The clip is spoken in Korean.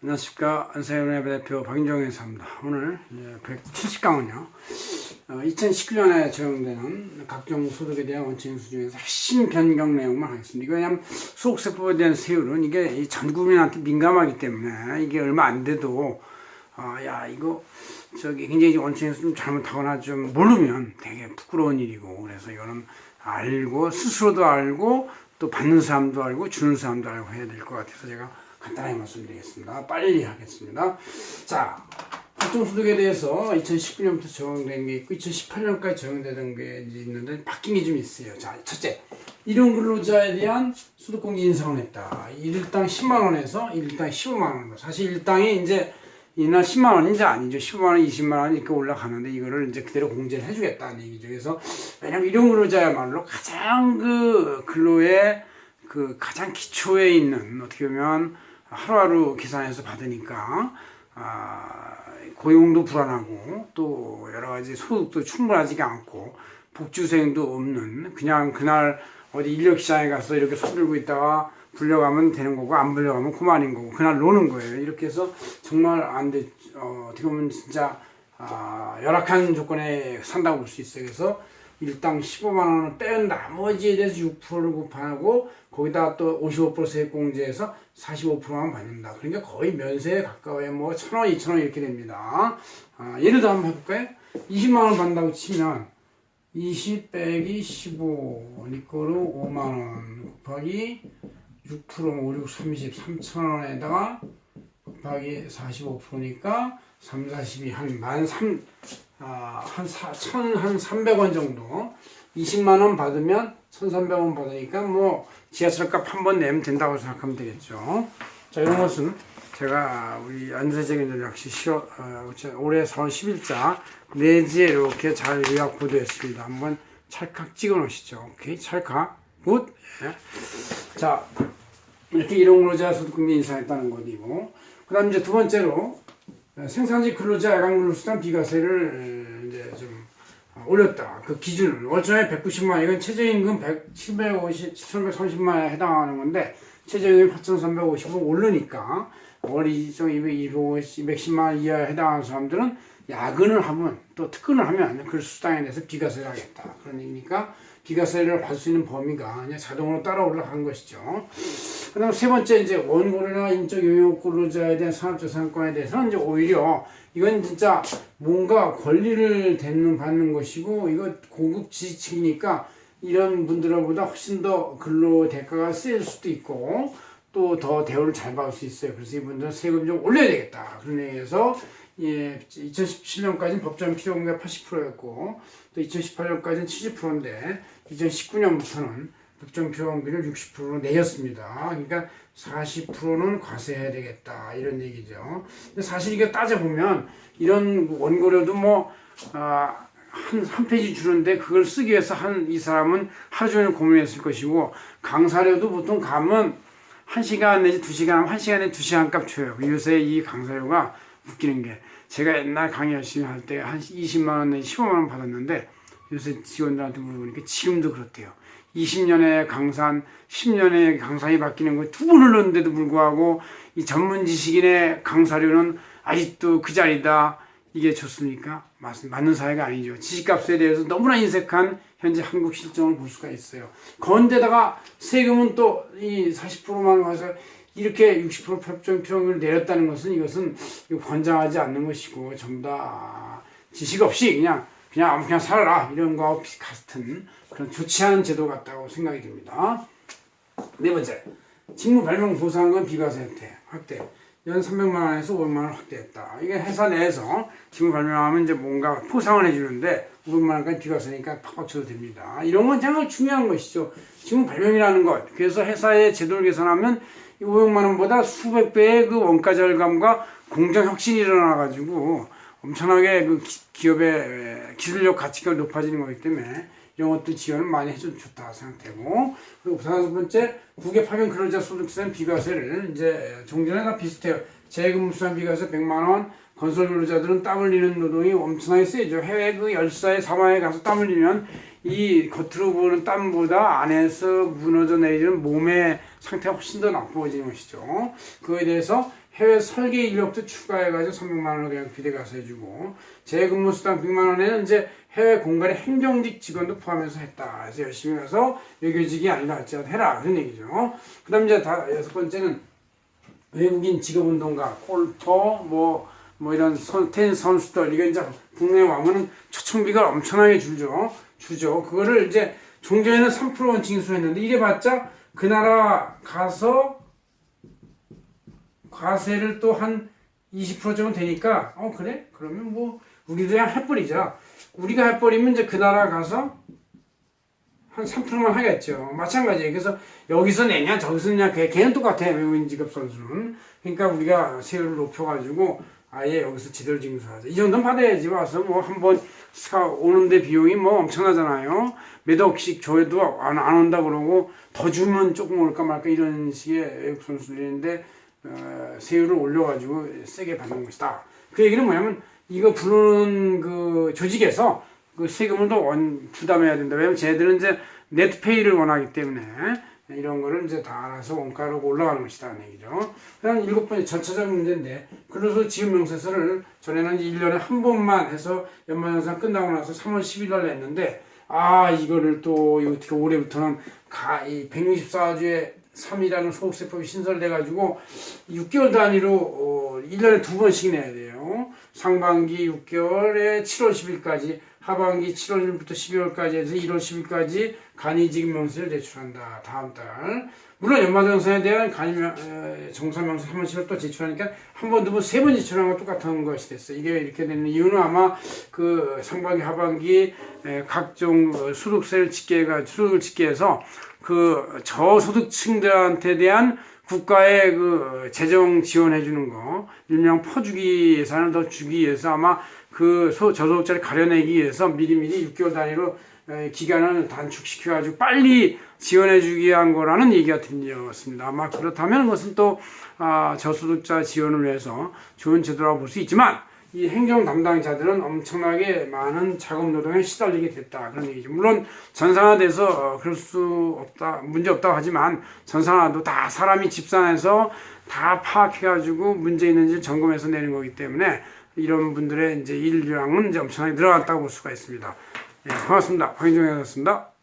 안녕하십니까. 안세윤의 대표 박인정 회사입니다. 오늘 170강은요 2019년에 적용되는 각종 소득에 대한 원칙 수준에서 핵심 변경 내용만 하겠습니다. 이거 그냥 소득세법에 대한 세율은 이게 전 국민한테 민감하기 때문에 이게 얼마 안 돼도 이거 굉장히 원칙에서 좀 잘못하거나 좀 모르면 되게 부끄러운 일이고, 그래서 이거는 알고 스스로도 알고 또 받는 사람도 알고 주는 사람도 알고 해야 될 것 같아서 제가 간단하게 말씀드리겠습니다. 빨리 하겠습니다. 자, 각종소득에 대해서 2019년부터 적용된 게 있고 2018년까지 적용되던 게 있는데 바뀐 게 좀 있어요. 자, 첫째, 일용 근로자에 대한 소득공제 인상을 했다. 일당 10만원에서 일당 15만원으로. 사실 일당이 이제 이날 10만원이 이제 아니죠. 15만원, 20만원 이렇게 올라가는데 이거를 이제 그대로 공제를 해주겠다는 얘기죠. 그래서 왜냐면 일용 근로자야말로 가장 근로의 가장 기초에 있는, 어떻게 보면 하루하루 계산해서 받으니까 고용도 불안하고 또 여러 가지 소득도 충분하지가 않고 복지수행도 없는, 그냥 그날 어디 인력시장에 가서 이렇게 서들고 있다가 불려가면 되는 거고 안 불려가면 그만인 거고 그날 노는 거예요. 이렇게 해서 정말 안 돼, 어떻게 보면 진짜 열악한 조건에 산다고 볼 수 있어요. 그래서 일당 15만원을 빼은 나머지에 대해서 6%를 곱하고 거기다 또 55% 세액공제해서 45%만 받는다. 그러니까 거의 면세에 가까워요. 뭐 1,000원, 2,000원 이렇게 됩니다. 예를 들어 한번 해볼까요? 20만원 받는다고 치면 20 빼기 15 이거로 5만원 곱하기 6%면 5, 6, 30, 3,000원에다가 곱하기 45%니까 3, 42, 한 1,300원 정도. 20만원 받으면 1,300원 받으니까 뭐 지하철값 한 번 내면 된다고 생각하면 되겠죠. 자, 이런 것은 제가 우리 안세적인 전략시 올해 4월 10일자 내지에 이렇게 잘 요약 보도했습니다. 한번 찰칵 찍어 놓으시죠. 오케이, 찰칵. 굿. 예. 자, 이렇게 일용근로자 소득공제 인상했다는 것이고, 그 다음 이제 두 번째로 생산직 근로자 야간 근로수당 비과세를 이제 좀 올렸다. 그 기준을 월초에 190만, 이건 최저임금 730만에 해당하는 건데 최저임금 8,350을 오르니까 월 210만 원 이하에 해당하는 사람들은 야근을 하면 또 특근을 하면 그 수당에 대해서 비과세를 하겠다. 그런 얘기니까 비과세를 받을 수 있는 범위가 그냥 자동으로 따라 올라간 것이죠. 그 다음 세 번째, 이제 원고료나 인적 용역 근로자에 대한 산업재산권에 대해서는 이제 오히려 이건 진짜 뭔가 권리를 받는 것이고, 이거 고급 지식이니까 이런 분들보다 훨씬 더 근로 대가가 셀 수도 있고 또 더 대우를 잘 받을 수 있어요. 그래서 이분들은 세금 좀 올려야 되겠다. 그런 얘기에서 2017년까지는 법정 필요공개가 80%였고 또 2018년까지는 70%인데 2019년부터는 법정 필요공개를 60%로 내렸습니다. 그러니까 40%는 과세해야 되겠다, 이런 얘기죠. 근데 사실 이게 따져보면 이런 원고료도 한 페이지 주는데 그걸 쓰기 위해서 이 사람은 하루 종일 고민했을 것이고, 강사료도 보통 가면 1시간 내지 2시간 하면 1시간에 2시간 값 줘요. 요새 이 강사료가 웃기는 게, 제가 옛날 강의 열심히 할 때 한 20만원 내지 15만원 받았는데 요새 직원들한테 물어보니까 지금도 그렇대요. 20년에 강산, 10년에 강산이 바뀌는 거 2번을 넣었는데도 불구하고 이 전문 지식인의 강사료는 아직도 그 자리다. 이게 좋습니까? 맞는 사회가 아니죠. 지식값에 대해서 너무나 인색한 현재 한국 실정을 볼 수가 있어요. 그런데다가 세금은 또 이 40%만 가서 이렇게 60% 법정 필요금을 내렸다는 것은 이것은 권장하지 않는 것이고 전부 다 지식 없이 그냥 살아라, 이런 거와 같은 그런 좋지 않은 제도 같다고 생각이 듭니다. 네 번째, 직무 발령 보상금 비과세 확대. 연 300만 원에서 500만 원 확대했다. 이게 회사 내에서 직무 발명하면 이제 뭔가 포상을 해주는데 500만 원까지 비과세니까 팍팍 쳐도 됩니다. 이런 건 정말 중요한 것이죠. 직무 발명이라는 것. 그래서 회사의 제도를 개선하면 500만 원보다 수백 배의 그 원가 절감과 공정 혁신이 일어나가지고 엄청나게 그 기업의 기술력 가치가 높아지는 거기 때문에 이런 것도 지원을 많이 해줘도 좋다 생각되고, 그리고 다섯 번째, 국외 파견 근로자 소득세 비과세를 이제 종전에가 비슷해요. 재근무수당 비과세 100만 원, 건설 근로자들은 땀 흘리는 노동이 엄청나게 세죠. 해외 그 열사의 사막에 가서 땀 흘리면 이 겉으로 보는 땀보다 안에서 무너져 내리는 몸의 상태가 훨씬 더 나빠지는 것이죠. 그거에 대해서 해외 설계 인력도 추가해가지고 300만 원을 그냥 비대 가서 해주고 재근무 수당 100만 원에는 이제 해외 공간의 행정직 직원도 포함해서 했다. 그래서 열심히 가서 외교직이 아니라 할지라도 해라 그런 얘기죠. 그다음 이제 여섯 번째는 외국인 직업운동가, 골퍼, 뭐 이런 테니스 선수들 이거 이제 국내에 와면은 초청비가 엄청나게 주죠. 그거를 이제 종전에는 3%원 징수했는데 이래봤자 그 나라 가서 과세를 또 한 20% 정도 되니까 그래? 그러면 뭐 우리도 그냥 해버리자. 우리가 해버리면 이제 그 나라 가서 한 3%만 하겠죠. 마찬가지예요. 그래서 여기서 내냐 저기서 내냐 걔는 똑같아. 외국인 직업 선수는. 그러니까 우리가 세율을 높여가지고 아예 여기서 제대로 징수하자. 이 정도는 받아야지. 와서 뭐 한번 오는데 비용이 뭐 엄청나잖아요. 몇 억씩 줘도 안 온다 그러고 더 주면 조금 올까 말까 이런 식의 외국 선수들인데 세율을 올려가지고 세게 받는 것이다. 그 얘기는 뭐냐면 이거 부르는 그 조직에서 그 세금을 더 부담해야 된다. 왜냐면 쟤들은 이제 네트페이를 원하기 때문에 이런 거를 이제 다 알아서 원가로 올라가는 것이다. 얘기죠. 그다음 7번째 절차적 문제인데 그래서 지급명세서를 전에는 1년에 한 번만 해서 연말정산 끝나고 나서 3월 10일 날 냈는데 이거를 또 어떻게 올해부터는 이 164주에 3이라는 소득세법이 신설돼가지고 6개월 단위로 1년에 2번씩 내야 돼요. 상반기 6개월에 7월 10일까지, 하반기 7월 1일부터 12월까지 해서 1월 10일까지 간이지급명세를 제출한다. 다음 달. 물론 연말정산에 대한 정산명세 3월 10일 또 제출하니까 한 번, 두 번, 세 번 제출하는 건 똑같은 것이 됐어요. 이게 이렇게 되는 이유는 아마 그 상반기, 하반기 각종 소득을 짓게 해서 그 저소득층들한테 대한 국가의 그 재정 지원해 주는 거, 일명 퍼주기 예산을 더 주기 위해서 아마 그 저소득자를 가려내기 위해서 미리미리 6개월 단위로 기간을 단축시켜가지고 빨리 지원해주기 위한 거라는 얘기가 들렸습니다. 아마 그렇다면 그것은 또 저소득자 지원을 위해서 좋은 제도라고 볼 수 있지만 이 행정 담당자들은 엄청나게 많은 자금 노동에 시달리게 됐다 그런 얘기죠. 물론 전산화돼서 그럴 수 없다 문제 없다고 하지만 전산화도 다 사람이 집산해서 다 파악해가지고 문제 있는지 점검해서 내는 거기 때문에 이런 분들의 이제 일량은 이제 엄청나게 늘어났다고 볼 수가 있습니다. 네, 고맙습니다. 황인종이었습니다.